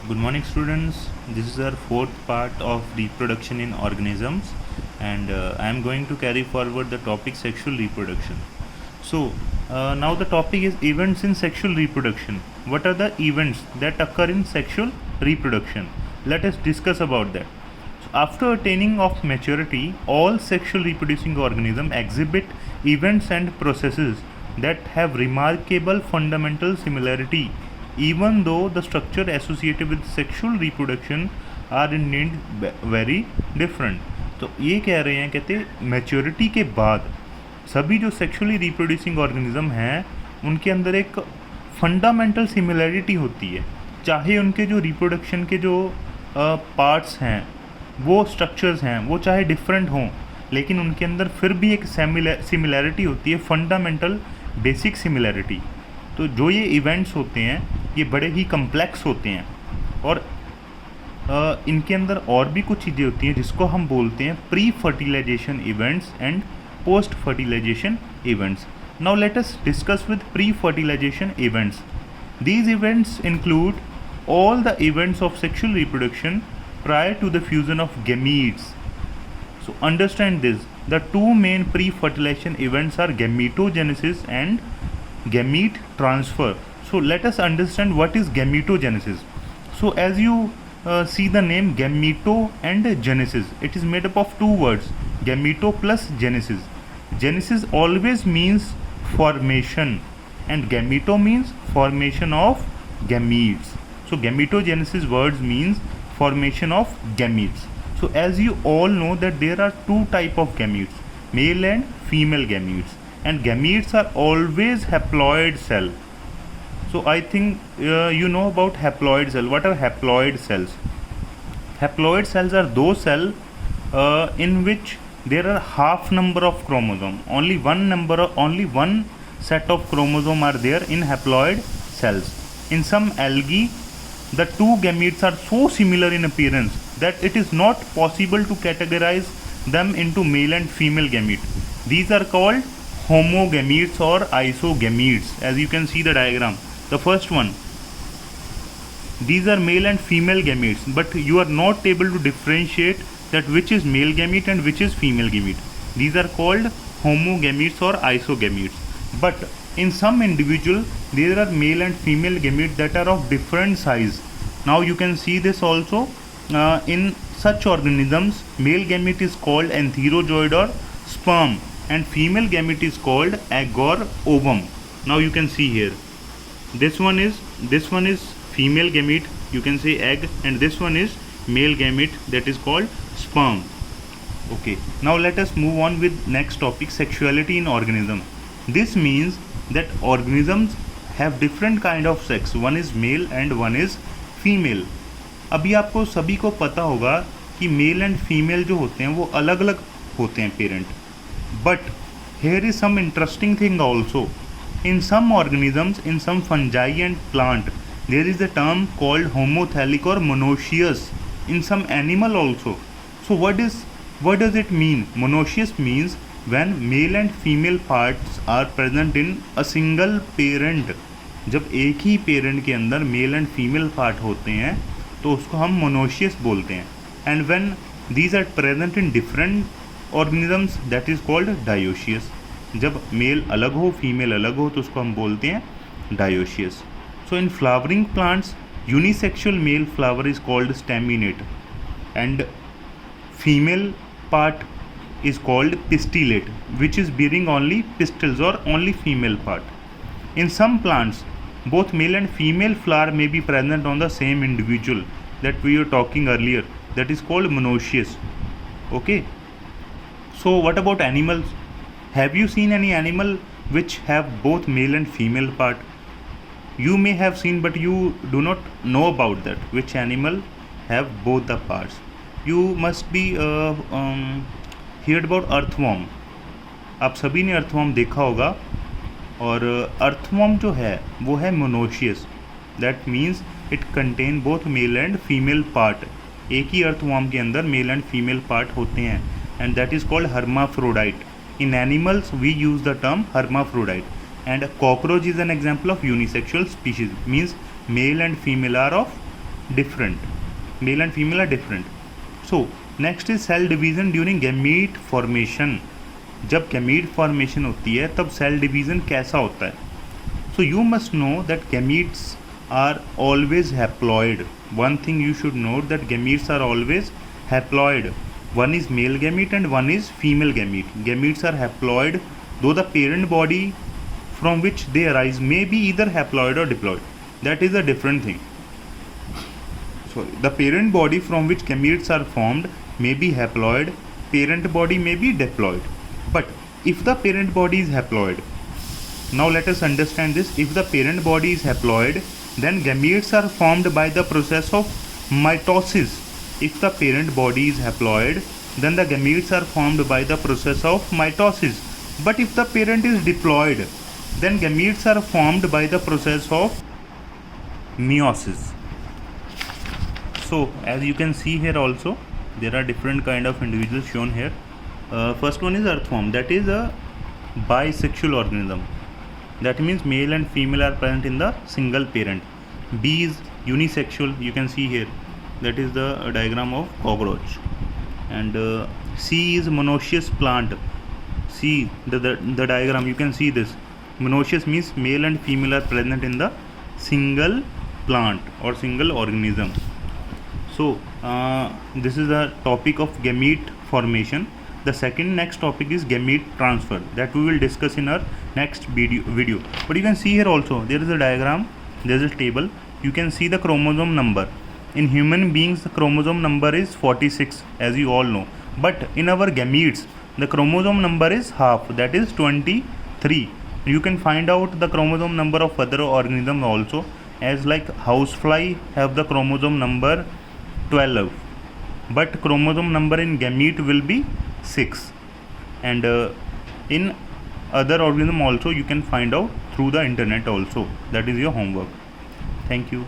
Good morning, students. This is our fourth part of reproduction in organisms, and I am going to carry forward the topic sexual reproduction. Now the topic is events in sexual reproduction. What are the events that occur in sexual reproduction? Let us discuss about that. After attaining of maturity, all sexual reproducing organisms exhibit events and processes that have remarkable fundamental similarity, even though the structure associated with sexual reproduction are indeed very different. तो ये कह रहे हैं, कहते maturity के बाद सभी जो सेक्सुअली रिप्रोड्यूसिंग ऑर्गेनिज्म हैं उनके अंदर एक फंडामेंटल सिमिलरिटी होती है, चाहे उनके जो रिप्रोडक्शन के जो पार्ट्स हैं, वो स्ट्रक्चर्स हैं, वो चाहे डिफरेंट हों, लेकिन उनके अंदर फिर भी एक सिमिलैरिटी होती है, फंडामेंटल बेसिक सिमिलैरिटी। तो जो ये इवेंट्स होते हैं ये बड़े ही कम्प्लेक्स होते हैं और इनके अंदर और भी कुछ चीज़ें होती हैं जिसको हम बोलते हैं pre fertilization events and post fertilization events. Now let us discuss with pre fertilization events. These events include all the events of sexual reproduction prior to the fusion of gametes. So understand this, the two main pre-fertilization events are gametogenesis and gamete transfer. So let us understand what is gametogenesis. So as you see the name gameto and genesis, it is made up of two words, gameto plus genesis. Genesis always means formation and gameto means formation of gametes. So gametogenesis words means formation of gametes. So as you all know that there are two type of gametes, male and female gametes, and gametes are always haploid cell. So I think you know about haploid cell. What are haploid cells? Haploid cells are those cells in which there are half number of chromosome, only one set of chromosome are there in haploid cells. In some algae, the two gametes are so similar in appearance that it is not possible to categorize them into male and female gamete. These are called homogametes or isogametes. As you can see the diagram, the first one, these are male and female gametes, but you are not able to differentiate that which is male gamete and which is female gamete. These are called homogametes or isogametes. But in some individual there are male and female gametes that are of different size. Now you can see this also in such organisms. Male gamete is called antherozoid or sperm and female gamete is called egg or ovum. Now you can see here, this one is female gamete, you can say egg, and this one is male gamete, that is called sperm. Okay, now let us move on with next topic, sexuality in organism. This means that organisms have different kind of sex, one is male and one is female. अभी आपको सभी को पता होगा कि mail and female जो होते हैं वो अलग अलग होते हैं parent, but here is some interesting thing also. In some organisms, in some fungi and plant, there is a term called homothelic or monoecious. In some animal also. So what does it mean? Monoecious means when male and female parts are present in a single parent. जब एक ही parent के अंदर mail and female part होते हैं तो उसको हम monoecious बोलते हैं. And when these are present in different organisms that is called dioecious. जब मेल अलग हो फीमेल अलग हो तो उसको हम बोलते हैं dioecious. So in flowering plants unisexual male flower is called staminate and female part is called pistillate, which is bearing only pistils or only female part. In some plants, both male and female flower may be present on the same individual that we were talking earlier, that is called monoecious. Okay, so what about animals? Have you seen any animal which have both male and female part? You may have seen, but you do not know about that, which animal have both the parts. You must be heard about earthworm. आप सभी ने earthworm देखा होगा और earthworm जो है वो है monoecious. That means it contain both male and female part. एक ही अर्थवर्म के अंदर मेल एंड फीमेल पार्ट होते हैं and that is called hermaphrodite. In animals we use the term hermaphrodite and cockroach is an example of unisexual species. Means male and female are of different. Male and female are different. So next is cell division during gamete formation. जब gamete formation होती है तब cell division कैसा होता है? So you must know that gametes are always haploid. One thing you should note that gametes are always haploid. One is male gamete and one is female gamete. Gametes are haploid, though the parent body from which they arise may be either haploid or diploid. That is a different thing. Sorry, the parent body from which gametes are formed may be haploid, parent body may be diploid. But if the parent body is haploid, now let us understand this. If the parent body is haploid, then gametes are formed by the process of mitosis. If the parent body is haploid, then the gametes are formed by the process of mitosis. But if the parent is diploid, then gametes are formed by the process of meiosis. So as you can see here also, there are different kind of individuals shown here. First one is earthworm, that is a bisexual organism. That means male and female are present in the single parent. B is unisexual, you can see here, that is the diagram of cockroach. And C is monoecious plant. See the diagram, you can see this. Monoecious means male and female are present in the single plant or single organism. So this is the topic of gamete formation. The next topic is gamete transfer, that we will discuss in our next video. But you can see here also, there is a diagram, there is a table. You can see the chromosome number. In human beings, the chromosome number is 46, as you all know. But in our gametes, the chromosome number is half, that is 23. You can find out the chromosome number of other organisms also, as like housefly have the chromosome number 12. But chromosome number in gamete will be 6. And in other organism also you can find out through the internet also. That is your homework. Thank you.